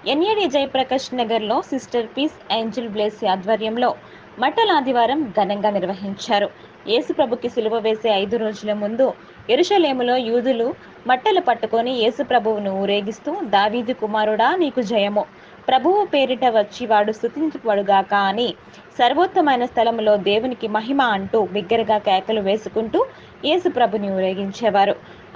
NAD Jayaprakash నగర్లో sister piece Angel Blessy ఆధ్వర్యంలో మట్టల ఆదివారం ఘనంగా నిర్వహించారు. యేసుప్రభుకి సిలువ వేసే 5 రోజుల ముందు యెరూషలేములో యూదులు మట్టలు పట్టుకొని యేసుప్రభువును ఊరేగిస్తూ దావీదు కుమారుడా నీకు జయము, ప్రభువు పేరిట వచ్చి వాడు స్తుతించబడుగాక అని సర్వోత్తమైన స్థలములో దేవునికి మహిమ అంటూ బిగ్గరగా కేకలు వేసుకుంటూ యేసుప్రభుని ఊరేగించేవారు.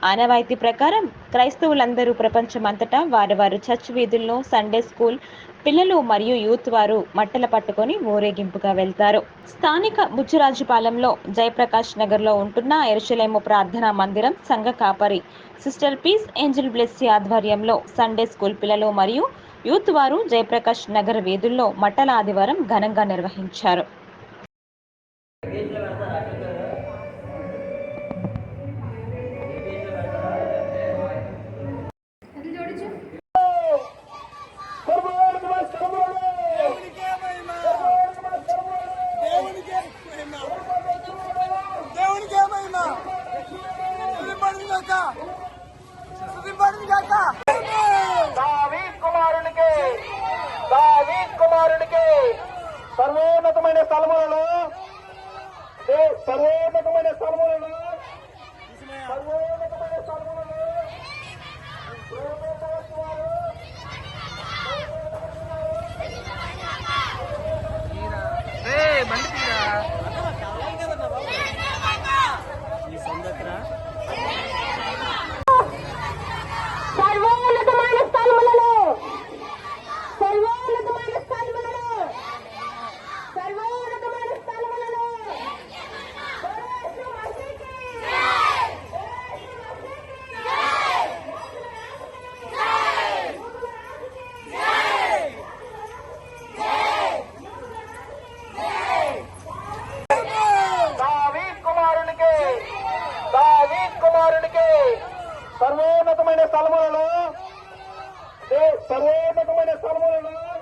ఆనవాయితీ ప్రకారం క్రైస్తవులందరూ ప్రపంచమంతటా వారి వారి చర్చ్ వీధుల్లో సండే స్కూల్ పిల్లలు మరియు యూత్ వారు మట్టలు పట్టుకొని ఊరేగింపుగా వెళ్తారు. స్థానిక బుచ్చిరాజుపాలెంలో జయప్రకాష్ నగర్లో ఉంటున్న యెరూషలేము ప్రార్థనా మందిరం సంఘ కాపరి సిస్టర్ పీస్ ఏంజల్ బ్లెస్సీ ఆధ్వర్యంలో సండే స్కూల్ పిల్లలు మరియు యూత్ వారు జయప్రకాష్ నగర్ వీధుల్లో మట్టల ఆదివారం ఘనంగా నిర్వహించారు. కుమారుడికి సర్వోన్నతమైన స్థలములలో సర్వోన్నతమైన స్థలములలో సర్వోన్నతమైన స్థలములలో సర్వోన్నతమైన స్థలములలో